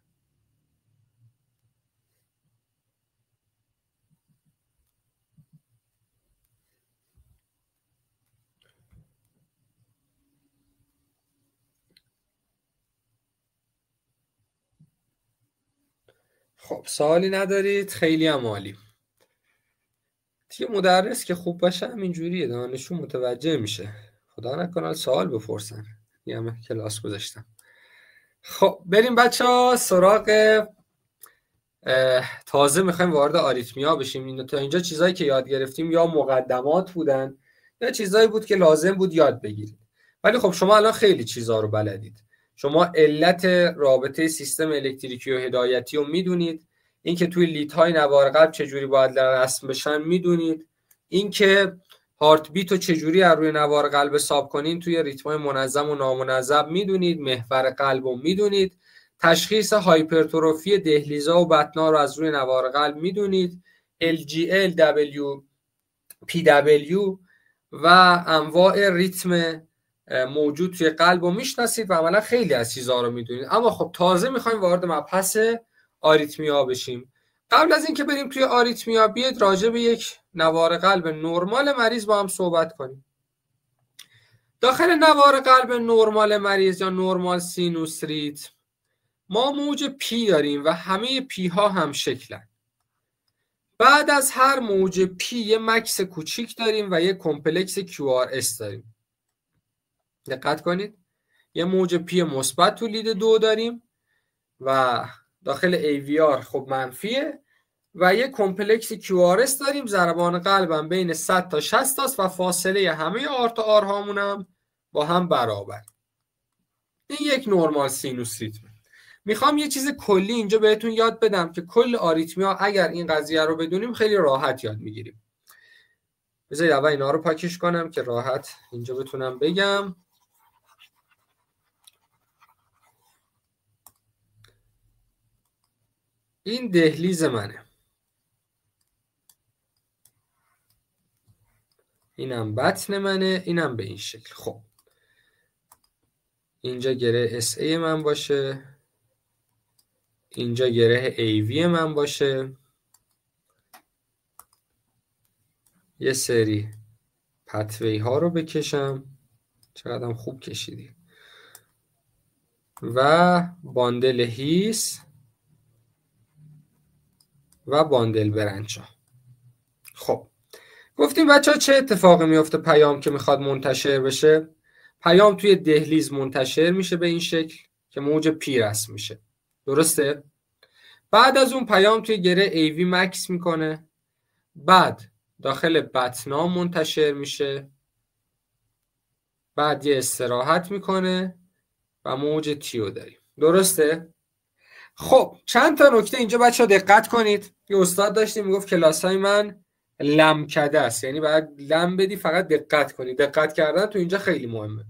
خب سوالی ندارید؟ خیلی هم عالی. دیگه مدرس که خوب باشه همینجوریه، دانشجو متوجه میشه. خدا نکنه سوال بپرسن. یه همه کلاس گذاشتم. خب بریم بچه ها سراغ تازه میخوایم وارد آریتمیا بشیم. این تا اینجا چیزایی که یاد گرفتیم یا مقدمات بودن یا چیزایی بود که لازم بود یاد بگیرید. ولی خب شما الان خیلی چیزا رو بلدید. شما علت رابطه سیستم الکتریکی و هدایتی رو میدونید، اینکه توی لیدهای نوار قلب چجوری باید رسم بشن میدونید، اینکه هارت بیت رو چجوری از روی نوار قلب حساب کنین توی ریتم‌های منظم و نامنظم میدونید، محور قلب رو میدونید، تشخیص هایپرتروفی دهلیزها و بطنا رو از روی نوار قلب میدونید، LGL WPW و انواع ریتم موجود توی قلب رو میشناسید و عملا خیلی از چیزها رو میدونید. اما خب تازه میخوایم وارد مبحث آریتمیا بشیم. قبل از اینکه بریم توی آریتمیا بیاید راجع به یک نوار قلب نرمال مریض با هم صحبت کنیم. داخل نوار قلب نرمال مریض یا نرمال سینوس ریتم ما موج پی داریم و همه پی ها هم شکلن. بعد از هر موج پی یه مکس کوچیک داریم و یه کمپلکس QRS داریم. دقت کنید، یه موج پی مثبت تو لید 2 داریم و داخل AVR خب منفیه و یه کمپلکس QRS داریم. ضربان قلبم بین 100 تا 60 تاست و فاصله همه آر تا آر هامون هم با هم برابر. این یک نرمال سینوس ریتم. میخوام یه چیز کلی اینجا بهتون یاد بدم که کل آریتمیا اگر این قضیه رو بدونیم خیلی راحت یاد میگیریم. بذارید اول اینا رو پاکش کنم که راحت اینجا بتونم بگم. این دهلیز منه. اینم بطن منه، اینم به این شکل. خب اینجا گره SA من باشه، اینجا گره AV من باشه، یه سری پتوی ها رو بکشم، چقدرم خوب کشیدی، و باندل هیس و باندل برنچ ها. خب گفتیم بچه ها چه اتفاقی میفته پیام که میخواد منتشر بشه؟ پیام توی دهلیز منتشر میشه به این شکل که موج پی رسم میشه، درسته؟ بعد از اون پیام توی گره AV مکس میکنه، بعد داخل بطنام منتشر میشه، بعد یه استراحت میکنه و موج تیو داریم، درسته؟ خب چند تا نکته اینجا بچه ها دقت کنید. یه استاد داشتیم میگفت کلاسای من لمکده است، یعنی باید لم بدی، فقط دقت کنید. دقت کردن تو اینجا خیلی مهمه.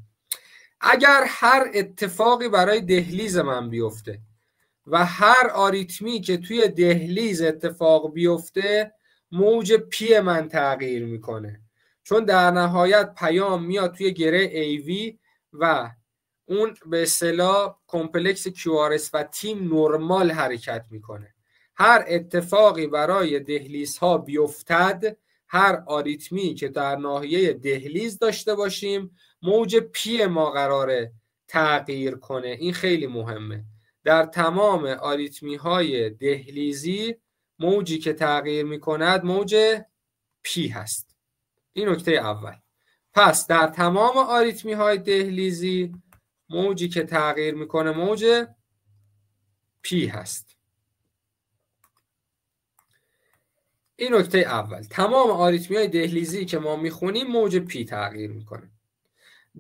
اگر هر اتفاقی برای دهلیز من بیفته و هر آریتمی که توی دهلیز اتفاق بیفته، موج پی من تغییر میکنه، چون در نهایت پیام میاد توی گره AV و اون به اصطلاح کمپلکس QRS و تیم نرمال حرکت میکنه. هر اتفاقی برای دهلیز ها بیفتد، هر آریتمی که در ناحیه دهلیز داشته باشیم، موج پی ما قراره تغییر کنه. این خیلی مهمه. در تمام آریتمی های دهلیزی موجی که تغییر میکند موج پی هست. این نکته اول. پس در تمام آریتمی های دهلیزی موجی که تغییر میکنه موج پی هست. این نکته اول. تمام آریتمی های دهلیزی که ما میخونیم موج پی تغییر میکنه.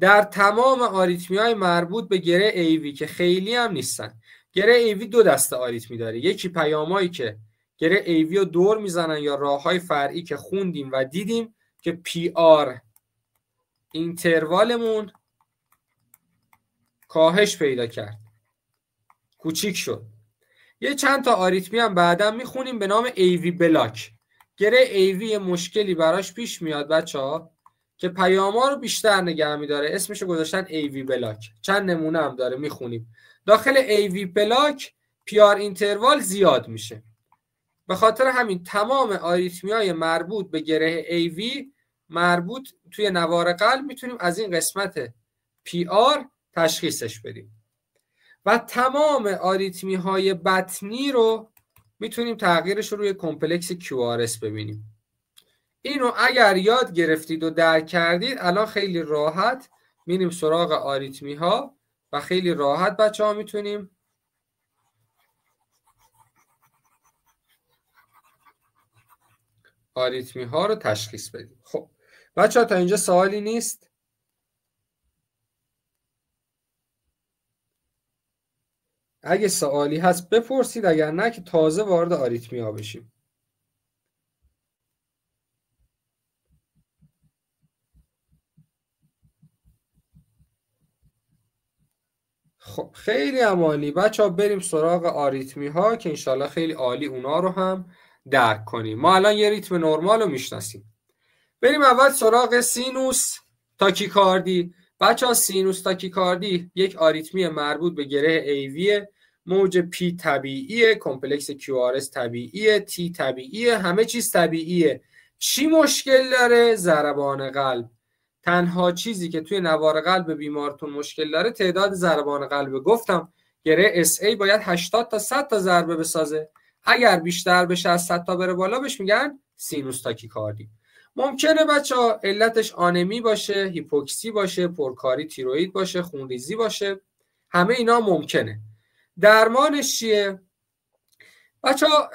در تمام آریتمی های مربوط به گره AV که خیلی هم نیستن. گره AV دو دسته آریتمی داره. یکی پیامایی که گره AV رو دور میزنن یا راههای فرعی که خوندیم و دیدیم که PR اینتروالمون کاهش پیدا کرد، کوچیک شد. یه چند تا آریتمی هم بعدا میخونیم به نام AV بلاک. گره AV مشکلی براش پیش میاد بچه‌ها که پیاما رو بیشتر نگه می‌داره، اسمشو گذاشتن AV بلاک. چند نمونه هم داره میخونیم. داخل AV بلاک PR اینتروال زیاد میشه. به خاطر همین تمام آریتمی‌های مربوط به گره AV مربوط توی نوار قلب میتونیم از این قسمت PR تشخیصش بدیم. و تمام آریتمی های بطنی رو میتونیم تغییرش رو روی کمپلکس QRS ببینیم. اینو اگر یاد گرفتید و درک کردید، الان خیلی راحت میریم سراغ آریتمی ها و خیلی راحت بچه ها میتونیم آریتمی ها رو تشخیص بدیم. خب بچه ها تا اینجا سوالی نیست؟ اگه سوالی هست بپرسید، اگر نه که تازه وارد آریتمی ها بشیم. خب خیلی عالی بچه ها، بریم سراغ آریتمی ها که انشالله خیلی عالی اونا رو هم درک کنیم. ما الان یه ریتم نرمال رو میشناسیم. بریم اول سراغ سینوس تاکیکاردی. بچه ها سینوس تاکیکاردی یک آریتمی مربوط به گره AV، موج پی طبیعیه، کمپلکس QRS طبیعیه، تی طبیعیه، همه چیز طبیعیه. چی مشکل داره؟ ضربان قلب. تنها چیزی که توی نوار قلب بیمارتون مشکل داره تعداد ضربان قلب. گفتم گره SA باید 80 تا 100 تا ضربه بسازه. اگر بیشتر بشه از 100 تا بره بالا بهش میگن سینوس تاکیکاردی. ممکنه بچه‌ها علتش آنمی باشه، هیپوکسی باشه، پرکاری تیروئید باشه، خونریزی باشه. همه اینا ممکنه. درمانش چیه؟ بچه‌ها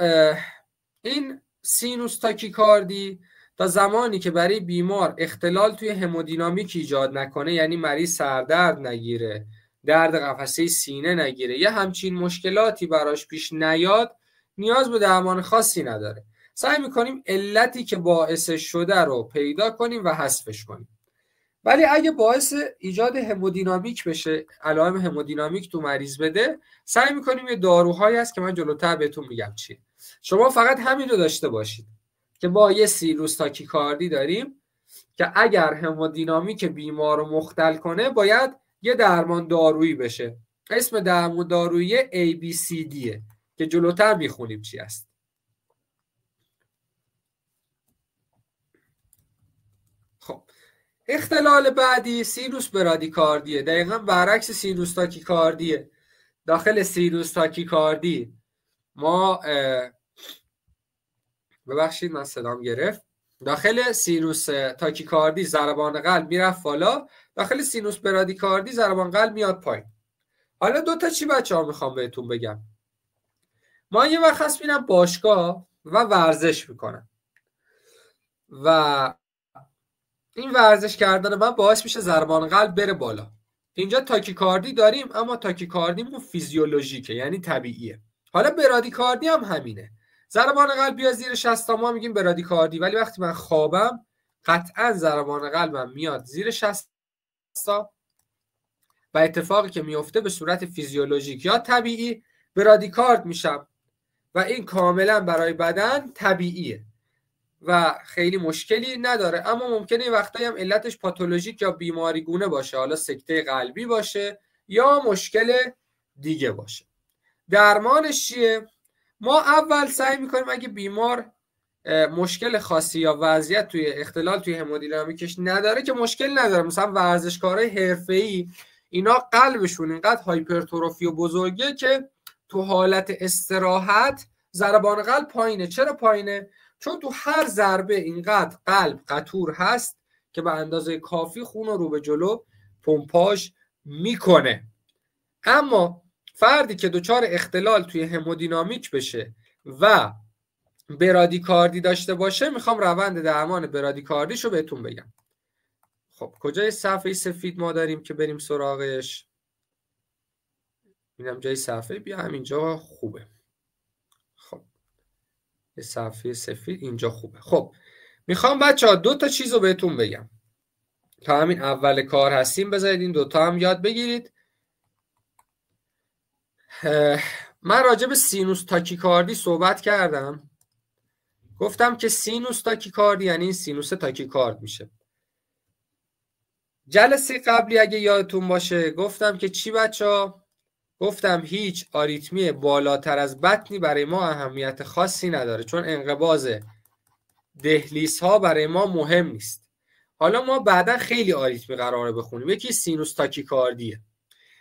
این سینوس تاکیکاردی تا زمانی که برای بیمار اختلال توی همودینامیک ایجاد نکنه، یعنی مریض سردرد نگیره، درد قفسه سینه نگیره، یه همچین مشکلاتی براش پیش نیاد، نیاز به درمان خاصی نداره. سعی میکنیم علتی که باعثش شده رو پیدا کنیم و حذفش کنیم. ولی اگه باعث ایجاد همودینامیک بشه، علائم همودینامیک تو مریض بده، سعی میکنیم یه داروهایی هست که من جلوتر بهتون میگم چیه. شما فقط همین رو داشته باشید که با یه سینوس تاکیکاردی داریم که اگر همودینامیک بیمار رو مختل کنه باید یه درمان دارویی بشه. اسم درمان دارویی ABCD که جلوتر میخونیم چی است. خب اختلال بعدی سینوس برادیکاردیه، دقیقا برعکس سینوس تاکیکاردیه. داخل سینوس تاکیکاردی ما ببخشید من صدام گرفت. داخل سینوس تاکیکاردی ضربان قلب میرفت بالا، داخل سینوس برادیکاردی ضربان قلب میاد پایین. حالا دو تا چی بچه‌ها میخوام بهتون بگم. ما یه وقت هست میرم باشگاه و ورزش میکنم و این ورزش کردن من باعث میشه ضربان قلب بره بالا. اینجا تاکیکاردی داریم اما تاکیکاردیمون فیزیولوژیکه، یعنی طبیعیه. حالا برادیکاردی هم همینه، ضربان قلب بیا زیر 60 تا ما میگیم برادیکاردی، ولی وقتی من خوابم قطعا ضربان قلبم میاد زیر 60 تا و اتفاقی که میفته به صورت فیزیولوژیک یا طبیعی برادیکارد میشم و این کاملا برای بدن طبیعیه و خیلی مشکلی نداره. اما ممکنه این وقتایی هم علتش پاتولوژیک یا بیماری گونه باشه، حالا سکته قلبی باشه یا مشکل دیگه باشه. درمانش چیه؟ ما اول سعی میکنیم اگه بیمار مشکل خاصی یا وضعیت توی اختلال توی همودینامیکش نداره که مشکل نداره، مثلا ورزشکارای حرفه‌ای اینا قلبشون اینقدر هایپرتروفی و بزرگه که تو حالت استراحت ضربان قلب پایینه. چرا پایینه؟ چون تو هر ضربه اینقدر قلب قطور هست که به اندازه کافی خون رو به جلو پمپاژ میکنه. اما فردی که دچار اختلال توی همودینامیک بشه و برادیکاردی داشته باشه، میخوام روند درمان برادیکاردیشو بهتون بگم. خب کجای صفحه سفید ما داریم که بریم سراغش؟ اینم جای صفحه، بیا همینجا خوبه. خب یه صفحه سفید اینجا خوبه. خب میخوام بچه‌ها دو تا چیزو بهتون بگم تا همین اول کار هستیم، بذارید این دوتا هم یاد بگیرید. من راجع به سینوس تاکیکاردی صحبت کردم، گفتم که سینوس تاکیکاردی یعنی این سینوس تاکیکارد میشه. جلسه قبلی اگه یادتون باشه گفتم که چی بچه‌ها؟ گفتم هیچ آریتمی بالاتر از بطنی برای ما اهمیت خاصی نداره، چون انقباض دهلیزها برای ما مهم نیست. حالا ما بعدا خیلی آریتمی قراره بخونیم. یکی سینوس تاکیکاردیه،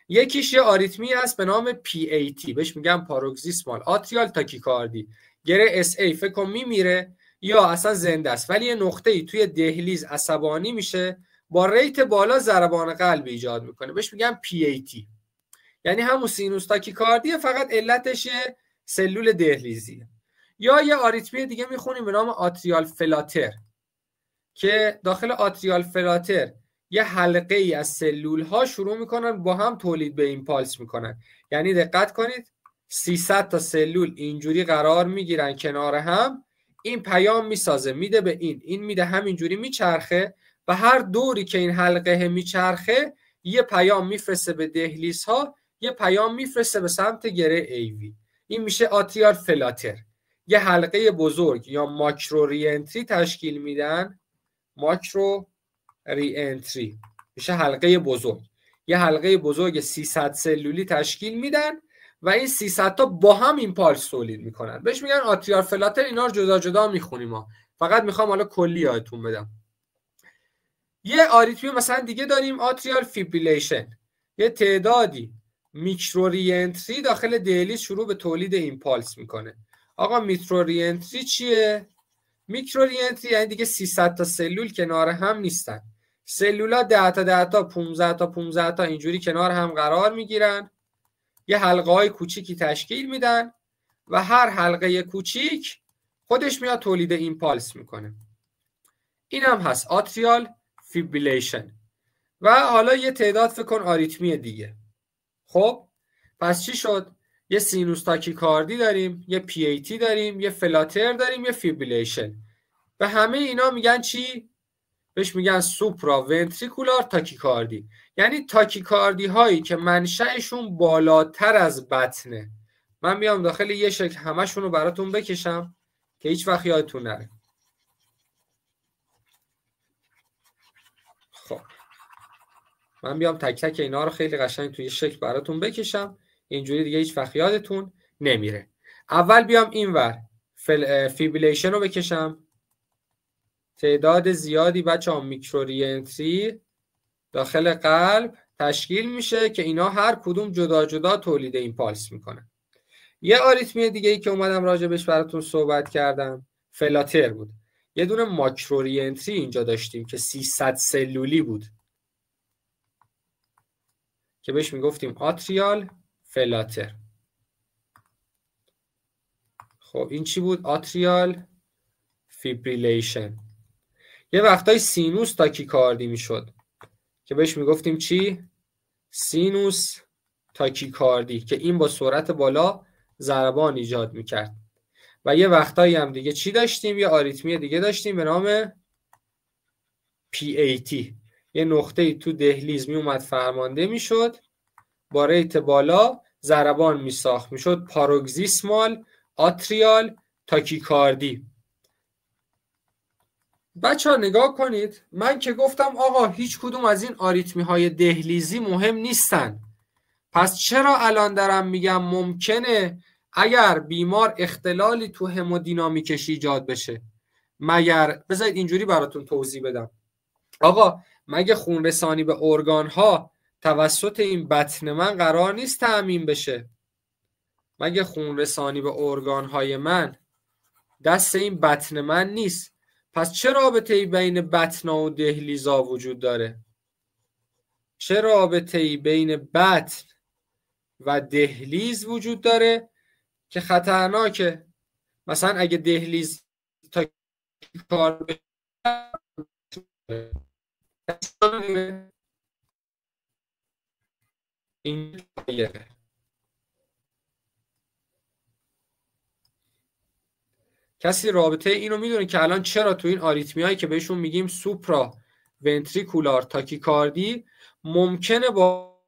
یکیش یه آریتمی هست به نام PAT، بهش میگم پاروکسیسمال آتریال تاکیکاردی. گره SA فکر کن میمیره یا اصلا زنده است، ولی یه نقطه‌ای توی دهلیز عصبانی میشه، با ریت بالا ضربان قلب ایجاد میکنه، بهش میگم PAT. یعنی همون سینوس تاکیکاردیه، فقط علتش یه سلول دهلیزیه. یا یه آریتمی دیگه میخونیم به نام آتریال فلاتر که داخل آتریال فلاتر یه حلقه ای از سلول ها شروع میکنن با هم تولید به ایمپالس میکنن. یعنی دقت کنید 300 تا سلول اینجوری قرار میگیرن کنار هم، این پیام میسازه میده به این میده، همینجوری میچرخه و هر دوری که این حلقه میچرخه یه پیام میفرسته به دهلیز ها، یه پیام میفرسته به سمت گره ایوی. این میشه آتریال فلاتر. یه حلقه بزرگ یا ماکرو ری انتری تشکیل میدن، ماکرو ری انتری میشه حلقه بزرگ، یه حلقه بزرگ 300 سلولی تشکیل میدن و این 300 تا با هم ایمپالس تولید میکنن، بهش میگن آتریال فلاتر. اینا رو جدا جدا میخونیم ها، فقط میخوام حالا کلی یادتون بدم. یه آریتمی مثلا دیگه داریم آتریال فیبریلیشن، یه تعدادی میکرو ری انتری داخل دهلیز شروع به تولید ایمپالس میکنه. آقا میکرو ری انتری چیه؟ میکرو ری انتری یعنی دیگه 300 تا سلول کنار هم نیستن، سلولا 10 تا 10 تا 15 تا 15 تا اینجوری کنار هم قرار میگیرن، یه حلقه های کوچیکی تشکیل میدن و هر حلقه کوچیک خودش میاد تولید ایمپالس میکنه. این هم هست آتریال فیبریلیشن. و حالا یه تعداد فکر کن آریتمی دیگه. خب پس چی شد؟ یه سینوس تاکیکاردی داریم، یه PAT داریم، یه فلاتر داریم، یه فیبریلیشن. به همه اینا میگن چی؟ بهش میگن سوپرا ونتریکولار تاکیکاردی. یعنی تاکیکاردی هایی که منشأشون بالاتر از بطنه. من میام داخل یه شکل همشون رو براتون بکشم که هیچ وقت یادتون نره. من بیام تک تک اینا رو خیلی قشنگ توی شکل براتون بکشم، اینجوری دیگه هیچ وقت یادتون نمیره. اول بیام اینور فیبریلیشن رو بکشم. تعداد زیادی بچه‌ها میکرو ری انتری داخل قلب تشکیل میشه که اینا هر کدوم جدا جدا تولید ایمپالس میکنه. یه آریتمی دیگه ای که اومدم راجبش براتون صحبت کردم فلاتر بود. یه دونه ماکرو ری انتری اینجا داشتیم که 300 سلولی بود که بهش میگفتیم آتریال فلاتر. خب این چی بود؟ آتریال فیبریلیشن. یه وقتای سینوس تاکیکاردی میشد که بهش میگفتیم چی؟ سینوس تاکیکاردی، که این با سرعت بالا ضربان ایجاد میکرد. و یه وقتایی هم دیگه چی داشتیم؟ یه آریتمی دیگه داشتیم به نام PAT. یه نقطه تو دهلیز می اومد فرمانده میشد، با ریت بالا ضربان میساخت، میشد پاروکسیسمال آتریال تاکیکاردی. بچه ها نگاه کنید، من که گفتم آقا هیچ کدوم از این آریتمی های دهلیزی مهم نیستن، پس چرا الان دارم میگم ممکنه اگر بیمار اختلالی تو همودینامیکش ایجاد بشه؟ مگر بذارید اینجوری براتون توضیح بدم. آقا مگه خون رسانی به ارگان ها توسط این بطن من قرار نیست تأمین بشه؟ مگه خون رسانی به ارگان های من دست این بطن من نیست؟ پس چه رابطه‌ای بین بطن و دهلیزا وجود داره؟ چه رابطه‌ای بین بطن و دهلیز وجود داره که خطرناکه؟ مثلا اگه دهلیز تا کار این کسی رابطه اینو میدونه که الان چرا تو این آریتمی هایی که بهشون میگیم سوپرا ونتریکولار تاکیکاردی ممکنه با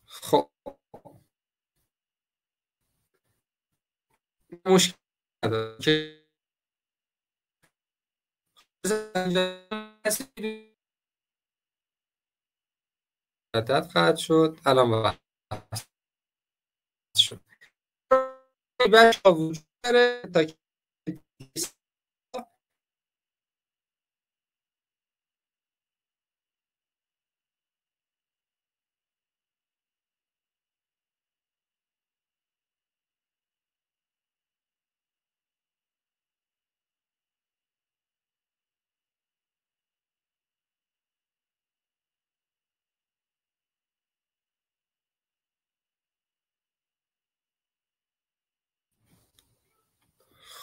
خب مشکل نداره که عدد قطع شد، الان وصل شد. بچه ها وجود داره تا که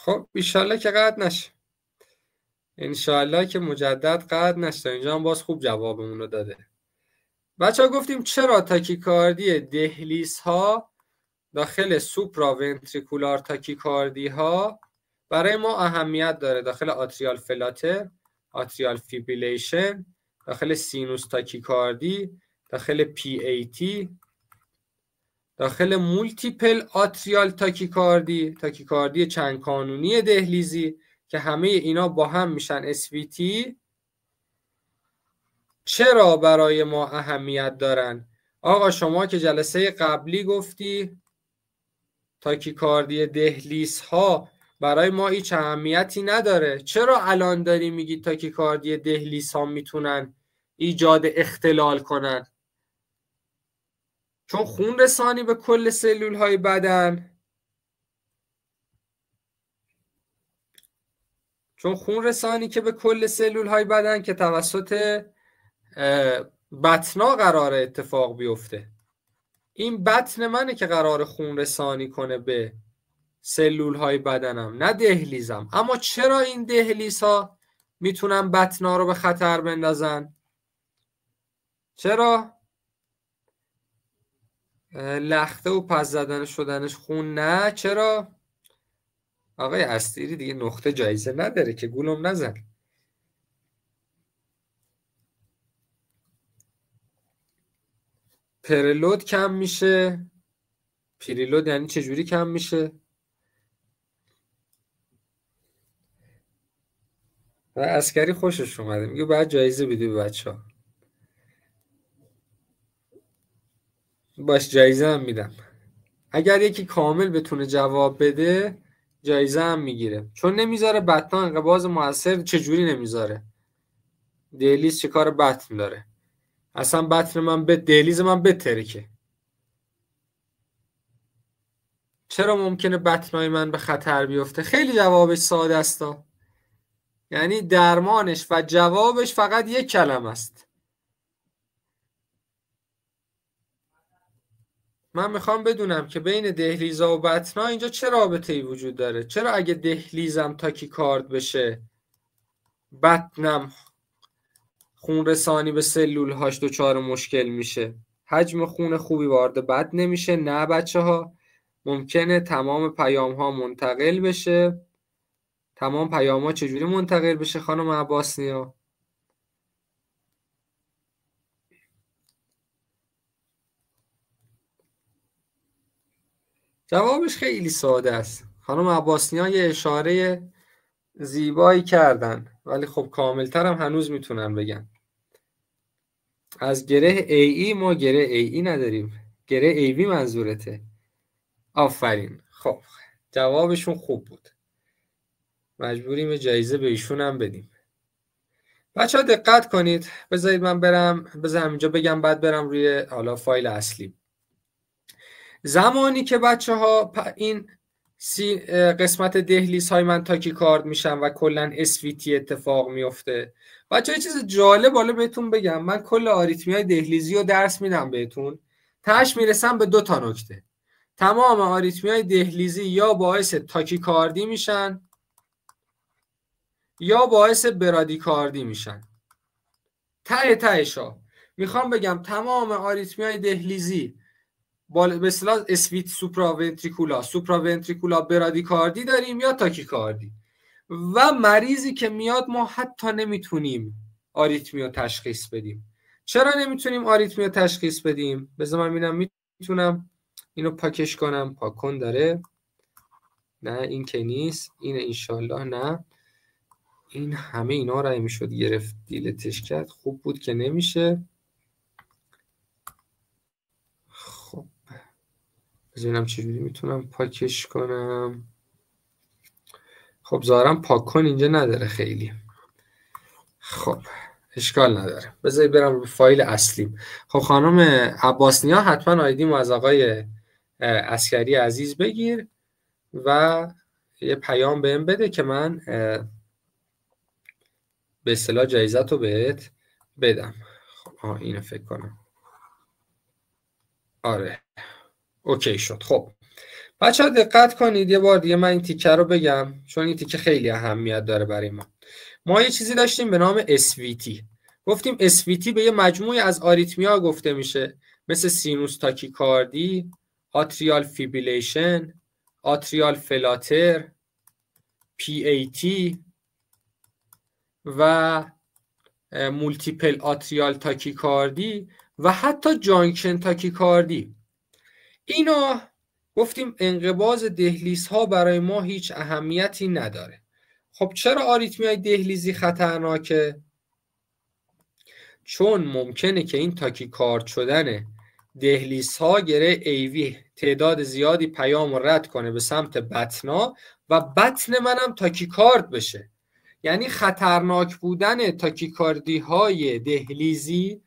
خب ایشالله که قطع نشه، انشالله که مجدد قطع نشه. اینجا هم باز خوب جوابمون رو داده. بچه ها گفتیم چرا تاکیکاردی دهلیز ها داخل سوپرا ونتریکولار تاکیکاردی ها برای ما اهمیت داره، داخل آتریال فلاتر، آتریال فیبریلیشن، داخل سینوس تاکیکاردی، داخل PAT، داخل مولتیپل آتریال تاکیکاردی، تاکیکاردی چند کانونی دهلیزی که همه اینا با هم میشن SVT. چرا برای ما اهمیت دارن؟ آقا شما که جلسه قبلی گفتی تاکیکاردی دهلیز ها برای ما هیچ اهمیتی نداره، چرا الان داری میگی تاکیکاردی دهلیز ها میتونن ایجاد اختلال کنن؟ چون خون رسانی به کل سلول های بدن چون خون رسانی که به کل سلول های بدن که توسط بطنا قراره اتفاق بیفته. این بطن منه که قراره خون رسانی کنه به سلول های بدنم، نه دهلیزم. اما چرا این دهلیز ها میتونن بطنا رو به خطر بندازن؟ چرا؟ لخته و پس زدن شدنش خون نه. چرا؟ آقای استیری دیگه نقطه جایزه نداره که، گولم نزن. پرلود کم میشه. پریلود یعنی چجوری کم میشه؟ و عسکری خوشش اومده میگه باید جایزه بدی به بچه ها. باش، جایزه هم میدم. اگر یکی کامل بتونه جواب بده جایزه هم میگیره، چون نمیذاره بطنا انقباض موثر. چجوری نمیذاره؟ دهلیز چه کار بطن داره؟ اصلا بطن من دهلیز من بترکه. چرا ممکنه بطنای من به خطر بیفته؟ خیلی جوابش ساده است. یعنی درمانش و جوابش فقط یک کلمه است. من میخوام بدونم که بین دهلیزا و بطنا اینجا چه رابطه‌ای وجود داره. چرا اگه دهلیزم تاکیکارد بشه، بطنم خون رسانی به سلول هاش دچار مشکل میشه، حجم خون خوبی وارد بدن نمیشه؟ نه بچه ها، ممکنه تمام پیام ها منتقل بشه. تمام پیام ها چجوری منتقل بشه خانم عباسنیا؟ جوابش خیلی ساده است. خانم عباسنیا یه اشاره زیبایی کردن، ولی خب کاملتر هم هنوز میتونن بگن. از گره ای ما گره ای نداریم، گره ایوی منظورته. آفرین. خب جوابشون خوب بود، مجبوریم جایزه به ایشون هم بدیم. بچه ها دقت کنید. بذارید من بذارم اینجا بگم بعد برم روی حالا فایل اصلی. زمانی که بچه ها این قسمت دهلیز های من تاکیکارد میشن و کلا SVT اتفاق میفته. بچه ها چیز جالب حالا بهتون بگم، من کل آریتمی های دهلیزی رو درس میدم بهتون، تاش میرسم به 2 نکته. تمام آریتمی های دهلیزی یا باعث تاکیکاردی میشن یا باعث برادیکاردی میشن. تهشا میخوام بگم تمام آریتمی های دهلیزی به اصطلاح اسویت سوپراونتریکولا برادیکاردی داریم یا تاکیکاردی. و مریضی که میاد ما حتی نمیتونیم آریتمی رو تشخیص بدیم. چرا نمیتونیم آریتمی رو تشخیص بدیم؟ بذار من ببینم میتونم اینو پاکش کنم. پاکن داره؟ نه این که نیست. این انشالله نه. این همه اینا رو میشد گرفت دیلتش کرد. خوب بود که نمیشه. خب ببینم چجوری میتونم پاکش کنم. خب ظاهرا پاک کن اینجا نداره خیلی. خب اشکال نداره، بذارید برم رو فایل اصلیم. خب خانم عباسنیا حتما آیدیمو از آقای عسکری عزیز بگیر و یه پیام بهم بده که من به اصطلاح جایزت رو بهت بدم. خب اینو فکر کنم. آره اوکی شد. خب بچه ها دقت کنید، یه بار دیگه من این تیکه رو بگم چون این تیکه خیلی اهمیت داره برای ما. ما یه چیزی داشتیم به نام SVT. گفتیم SVT به یه مجموعی از آریتمیا گفته میشه، مثل سینوس تاکیکاردی، آتریال فیبریلیشن، آتریال فلاتر، PAT و مولتیپل آتریال تاکیکاردی و حتی جانکشن تاکیکاردی. اینا گفتیم انقباض دهلیزها برای ما هیچ اهمیتی نداره. خب چرا آریتمیای دهلیزی خطرناکه؟ چون ممکنه که این تاکیکارد شدن دهلیزها گره ایوی تعداد زیادی پیام رد کنه به سمت بطنا و بطن منم تاکیکارد بشه. یعنی خطرناک بودن تاکیکاردی های دهلیزی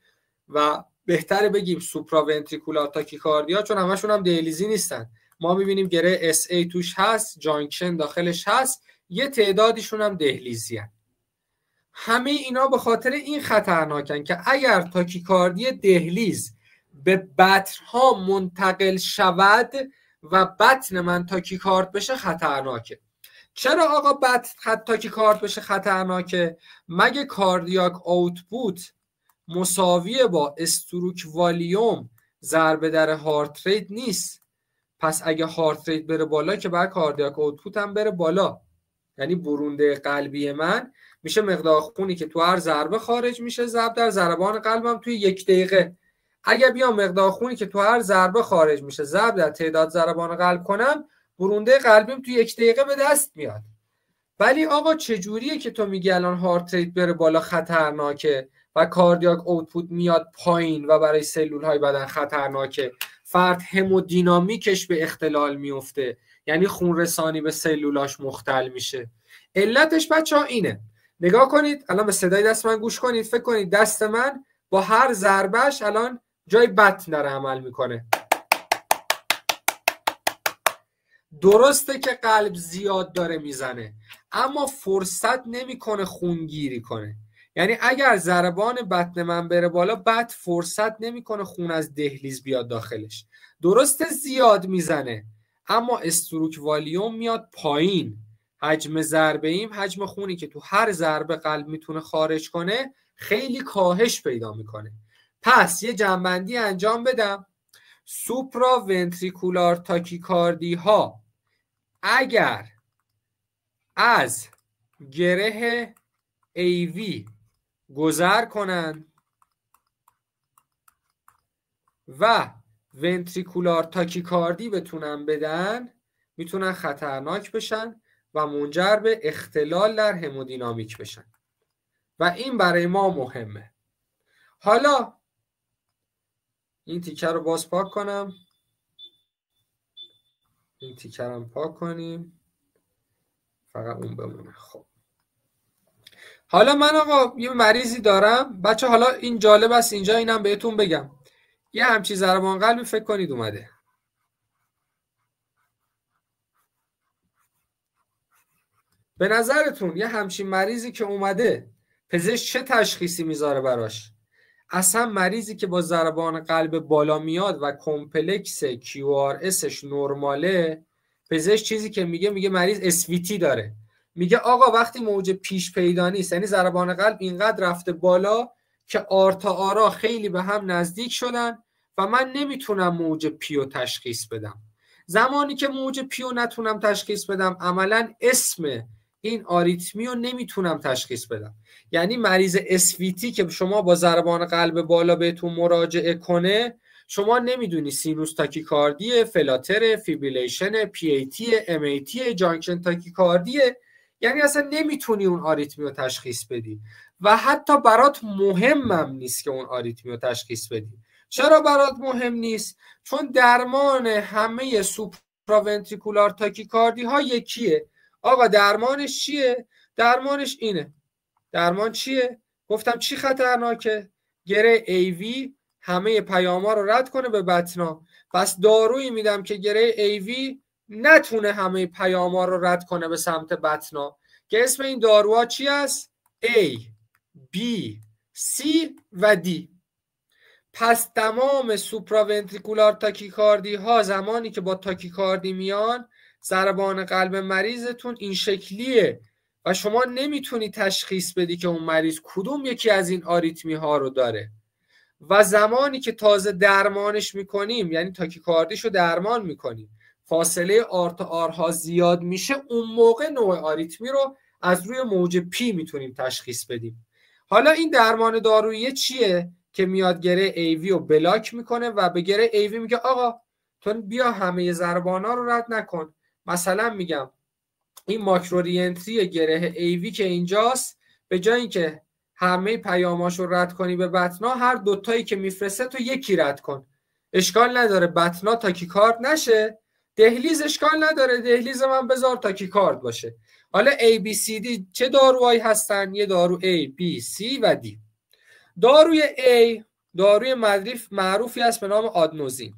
و بهتره بگیم سوپراونتریکولار تاکیکاردیا، چون همشون هم دهلیزی نیستن. ما میبینیم گره SA توش هست، جانکشن داخلش هست، یه تعدادیشون هم دهلیزی هن. همه اینا به خاطر این خطرناکن که اگر تاکیکاردی دهلیز به بطنها منتقل شود و بطن من تاکیکارد بشه خطرناکه. چرا آقا بطن تاکیکارد بشه خطرناکه؟ مگه کاردیاک آوتپوت مساویه با استروک والیوم ضربه در هارت ریت نیست؟ پس اگه هارت ریت بره بالا که بعد کاردیاک آوتپوت هم بره بالا، یعنی برونده قلبی من میشه مقدار خونی که تو هر ضربه خارج میشه ضرب در ضربان قلبم توی 1 دقیقه. اگه بیام مقدار خونی که تو هر ضربه خارج میشه ضرب در تعداد ضربان قلب کنم، برونده قلبیم توی 1 دقیقه به دست میاد. ولی آقا چجوریه که تو میگی الان هارت ریت بره بالا خطرناکه و کاردیاک اوتپوت میاد پایین و برای سلول های بدن خطرناکه؟ فرد همودینامیکش به اختلال میفته، یعنی خون رسانی به سلولاش مختل میشه. علتش بچه ها اینه. نگاه کنید الان به صدای دست من گوش کنید. فکر کنید دست من با هر ضربهش الان جای بطن داره عمل میکنه. درسته که قلب زیاد داره میزنه اما فرصت نمیکنه خونگیری کنه. یعنی اگر ضربان بطن من بره بالا، بطن فرصت نمیکنه خون از دهلیز بیاد داخلش. درسته زیاد میزنه اما استروک والیوم میاد پایین. حجم ضربه ایم، حجم خونی که تو هر ضربه قلب میتونه خارج کنه خیلی کاهش پیدا میکنه. پس یه جنبندی انجام بدم. سوپرا ونتریکولار تاکیکاردی ها اگر از گره AV گذر کنن و ونتریکولار تاکیکاردی بتونن بدن، میتونن خطرناک بشن و منجر به اختلال در همودینامیک بشن و این برای ما مهمه. حالا این تیکر رو باز پاک کنم. این تیکر هم پاک کنیم، فقط اون بمونه. خب حالا من آقا یه مریضی دارم بچه، حالا این جالب است اینجا اینم بهتون بگم. یه همچی ضربان قلبی فکر کنید اومده. به نظرتون یه همچین مریضی که اومده پزشک چه تشخیصی میذاره براش؟ اصلا مریضی که با ضربان قلب بالا میاد و کمپلکس QRSش نرماله، پزشک چیزی که میگه مریض SVT داره. میگه آقا وقتی موج پیش پیدا نیست، یعنی ضربان قلب اینقدر رفته بالا که آرتا آرا خیلی به هم نزدیک شدن و من نمیتونم موج پیو تشخیص بدم. زمانی که موج پیو نتونم تشخیص بدم، عملا اسم این آریتمی رو نمیتونم تشخیص بدم. یعنی مریض SVT که شما با ضربان قلب بالا بهتون مراجعه کنه، شما نمیدونی سینوس تاکیکاردیه، فلاتر، فیبریلیشن، PAT، MAT، جانکشن تاکیکاردیه. یعنی اصلا نمیتونی اون آریتمی رو تشخیص بدی و حتی برات مهمم نیست که اون آریتمی رو تشخیص بدی. چرا برات مهم نیست؟ چون درمان همه سوپراونتریکولار تاکیکاردی ها یکیه. آقا درمانش چیه؟ درمانش اینه. درمان چیه؟ گفتم چی خطرناکه؟ گره AV همه پیاما رو رد کنه به بطنا. پس دارویی میدم که گره AV نتونه همه پیاما رو رد کنه به سمت بطنا، که اسم این داروها چی است؟ A، B، C و D. پس تمام سوپراونتریکولار تاکیکاردی ها زمانی که با تاکیکاردی میان، ضربان قلب مریضتون این شکلیه و شما نمیتونی تشخیص بدی که اون مریض کدوم یکی از این آریتمی ها رو داره. و زمانی که تازه درمانش میکنیم، یعنی تاکیکاردیشو درمان میکنیم، فاصله آر تا آرها زیاد میشه، اون موقع نوع آریتمی رو از روی موج پی میتونیم تشخیص بدیم. حالا این درمان دارویی چیه؟ که میاد گره AV رو بلاک میکنه و به گره AV میگه آقا تو بیا همه ضربانا رو رد نکن. مثلا میگم این ماکرو ری‌انتری گره AV که اینجاست، به جای اینکه همه پیاماش رو رد کنی به بطنا، هر دوتایی که میفرسته تو یکی رد کن. اشکال نداره بطنا تاکیکارد نشه، دهلیز اشکال نداره، دهلیز من بذار تاکیکارد باشه. حالا ABCD چه داروهایی هستن؟ یه دارو A، B، C و D. داروی A داروی معروفی است به نام آدنوزین.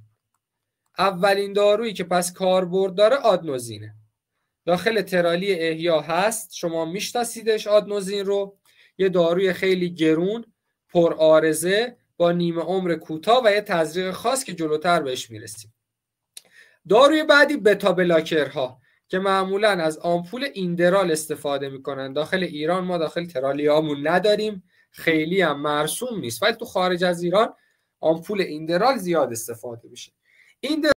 اولین دارویی که پس کاربرد داره آدنوزینه. داخل ترالی احیا هست، شما میشناسیدش آدنوزین رو. یه داروی خیلی گرون، پر عارضه، با نیمه عمر کوتاه و یه تزریق خاص که جلوتر بهش میرسیم. داروی بعدی بتا بلاکرها که معمولا از آمپول ایندرال استفاده میکنن. داخل ایران ما داخل ترالیامون نداریم، خیلی هم مرسوم نیست، ولی تو خارج از ایران آمپول ایندرال زیاد استفاده میشه. ایندرال